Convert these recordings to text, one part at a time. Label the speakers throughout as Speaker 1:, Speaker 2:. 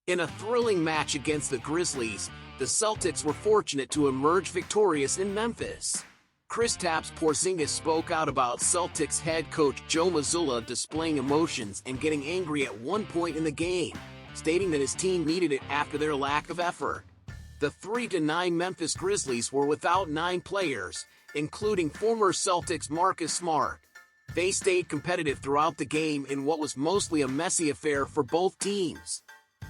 Speaker 1: In a thrilling match against the Grizzlies, the Celtics were fortunate to emerge victorious in Memphis. Kristaps Porzingis spoke out about Celtics head coach Joe Mazzulla displaying emotions and getting angry at one point in the game, stating that his team needed it after their lack of effort. The 3-9 Memphis Grizzlies were without 9 players, including former Celtics Marcus Smart. They stayed competitive throughout the game in what was mostly a messy affair for both teams.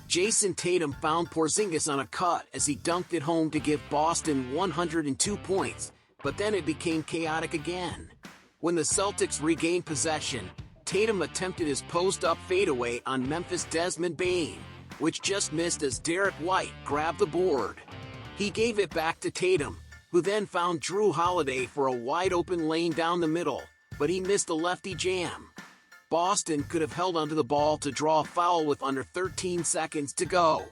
Speaker 1: Jason Tatum found Porzingis on a cut as he dunked it home to give Boston 102 points, but then it became chaotic again. When the Celtics regained possession, Tatum attempted his post-up fadeaway on Memphis' Desmond Bane, which just missed as Derek White grabbed the board. He gave it back to Tatum, who then found Jrue Holiday for a wide-open lane down the middle, but he missed a lefty jam. Boston could have held onto the ball to draw a foul with under 13 seconds to go.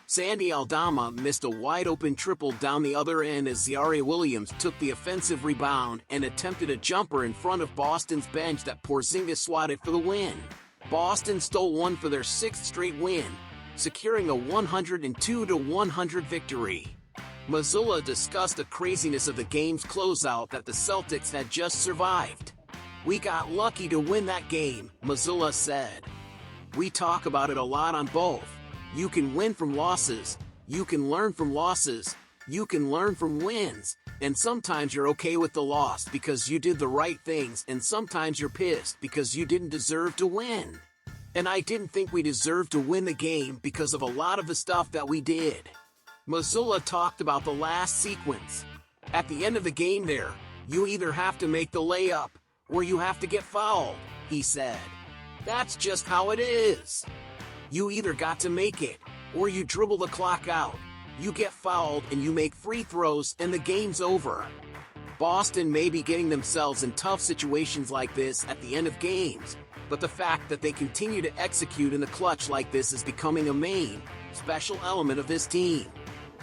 Speaker 1: Sandy Aldama missed a wide-open triple down the other end as Ziaire Williams took the offensive rebound and attempted a jumper in front of Boston's bench that Porzingis swatted for the win. Boston stole one for their 6th straight win, securing a 102-100 victory. Mazula discussed the craziness of the game's closeout that the Celtics had just survived. "We got lucky to win that game," Mazula said. "We talk about it a lot on both. You can win from losses, you can learn from losses, you can learn from wins, and sometimes you're okay with the loss because you did the right things, and sometimes you're pissed because you didn't deserve to win. And I didn't think we deserved to win the game because of a lot of the stuff that we did." Mazzulla talked about the last sequence. "At the end of the game there, you either have to make the layup, or you have to get fouled," he said. "That's just how it is. You either got to make it, or you dribble the clock out. You get fouled and you make free throws and the game's over." Boston may be getting themselves in tough situations like this at the end of games, but the fact that they continue to execute in the clutch like this is becoming a main, special element of this team.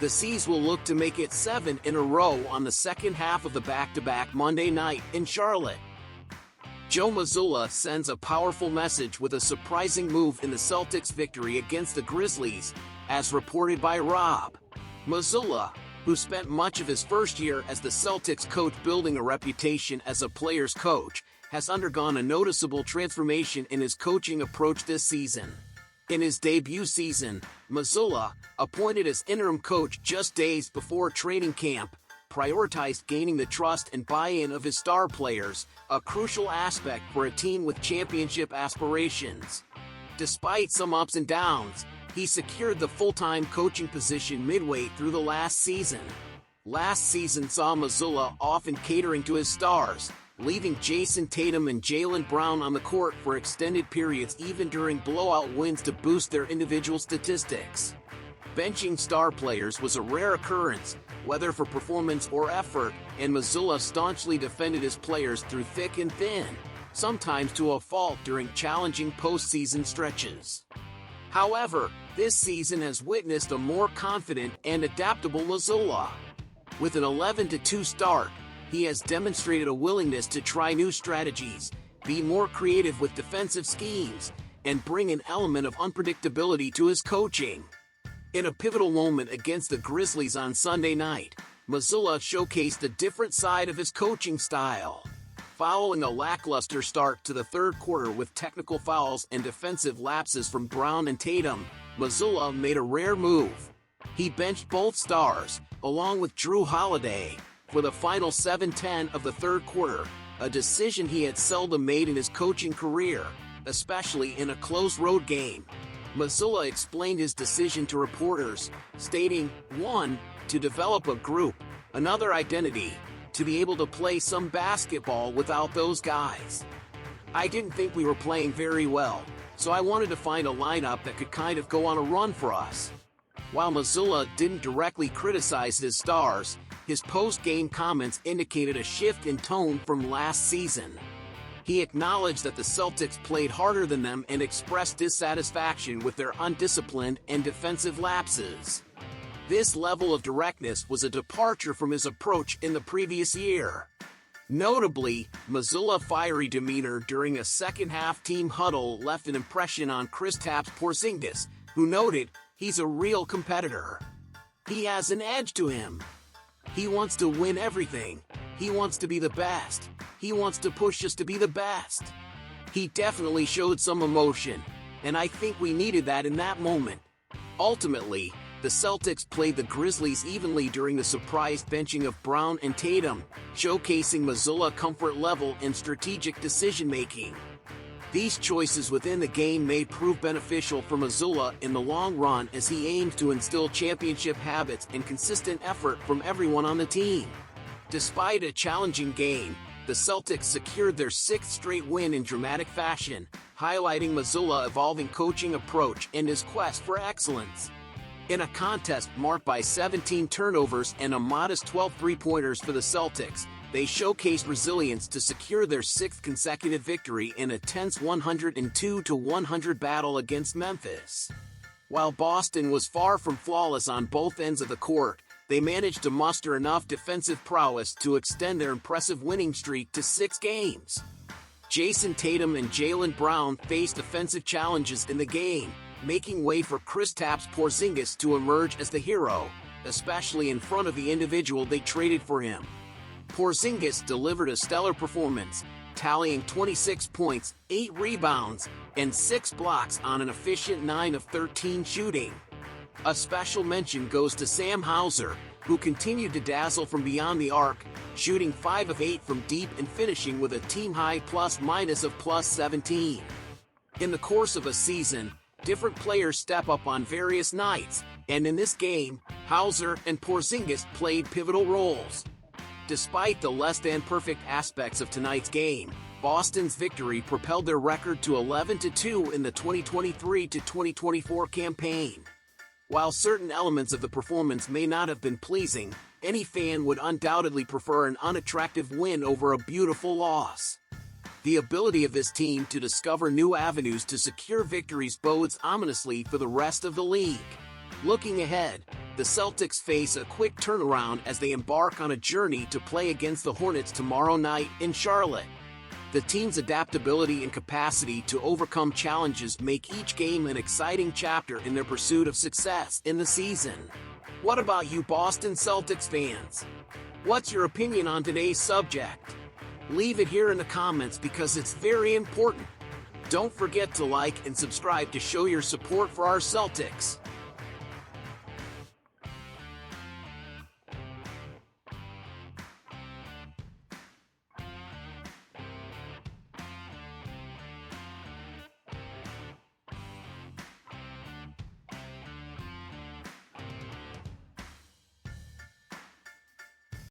Speaker 1: The C's will look to make it 7 in a row on the second half of the back-to-back Monday night in Charlotte. Joe Mazzulla sends a powerful message with a surprising move in the Celtics' victory against the Grizzlies, as reported by Rob. Mazzulla, who spent much of his first year as the Celtics coach building a reputation as a player's coach, has undergone a noticeable transformation in his coaching approach this season. In his debut season, Mazzulla, appointed as interim coach just days before training camp, prioritized gaining the trust and buy-in of his star players, a crucial aspect for a team with championship aspirations. Despite some ups and downs, he secured the full-time coaching position midway through the last season. Last season saw Mazzulla often catering to his stars, leaving Jason Tatum and Jaylen Brown on the court for extended periods even during blowout wins to boost their individual statistics. Benching star players was a rare occurrence, whether for performance or effort, and Mazzulla staunchly defended his players through thick and thin, sometimes to a fault during challenging postseason stretches. However, this season has witnessed a more confident and adaptable Mazzulla. With an 11-2 start, he has demonstrated a willingness to try new strategies, be more creative with defensive schemes, and bring an element of unpredictability to his coaching. In a pivotal moment against the Grizzlies on Sunday night, Mazzulla showcased a different side of his coaching style. Following a lackluster start to the third quarter with technical fouls and defensive lapses from Brown and Tatum, Mazzulla made a rare move. He benched both stars, along with Jrue Holiday, for the final 7-10 of the third quarter, a decision he had seldom made in his coaching career, especially in a close road game. Mazzulla explained his decision to reporters, stating, "1. To develop a group, another identity, to be able to play some basketball without those guys. I didn't think we were playing very well, so I wanted to find a lineup that could kind of go on a run for us." While Mazzulla didn't directly criticize his stars, his post-game comments indicated a shift in tone from last season. He acknowledged that the Celtics played harder than them and expressed dissatisfaction with their undisciplined and defensive lapses. This level of directness was a departure from his approach in the previous year. Notably, Mazzulla's fiery demeanor during a second-half team huddle left an impression on Kristaps Porzingis, who noted, He's a real competitor. He has an edge to him. He wants to win everything. He wants to be the best. He wants to push us to be the best. He definitely showed some emotion, and I think we needed that in that moment. Ultimately, the Celtics played the Grizzlies evenly during the surprise benching of Brown and Tatum, showcasing Mazzulla's comfort level and strategic decision-making. These choices within the game may prove beneficial for Mazzulla in the long run as he aims to instill championship habits and consistent effort from everyone on the team. Despite a challenging game, the Celtics secured their sixth straight win in dramatic fashion, highlighting Mazzulla's evolving coaching approach and his quest for excellence. In a contest marked by 17 turnovers and a modest 12 three-pointers for the Celtics, they showcased resilience to secure their sixth consecutive victory in a tense 102-100 battle against Memphis. While Boston was far from flawless on both ends of the court, they managed to muster enough defensive prowess to extend their impressive winning streak to 6 games. Jason Tatum and Jaylen Brown faced offensive challenges in the game, making way for Kristaps Porzingis to emerge as the hero, especially in front of the individual they traded for him. Porzingis delivered a stellar performance, tallying 26 points, 8 rebounds, and 6 blocks on an efficient 9 of 13 shooting. A special mention goes to Sam Hauser, who continued to dazzle from beyond the arc, shooting 5 of 8 from deep and finishing with a team-high plus-minus of +17. In the course of a season, different players step up on various nights, and in this game, Hauser and Porzingis played pivotal roles. Despite the less-than-perfect aspects of tonight's game, Boston's victory propelled their record to 11-2 in the 2023-2024 campaign. While certain elements of the performance may not have been pleasing, any fan would undoubtedly prefer an unattractive win over a beautiful loss. The ability of this team to discover new avenues to secure victories bodes ominously for the rest of the league. Looking ahead, the Celtics face a quick turnaround as they embark on a journey to play against the Hornets tomorrow night in Charlotte. The team's adaptability and capacity to overcome challenges make each game an exciting chapter in their pursuit of success in the season. What about you Boston Celtics fans? What's your opinion on today's subject? Leave it here in the comments because it's very important. Don't forget to like and subscribe to show your support for our Celtics.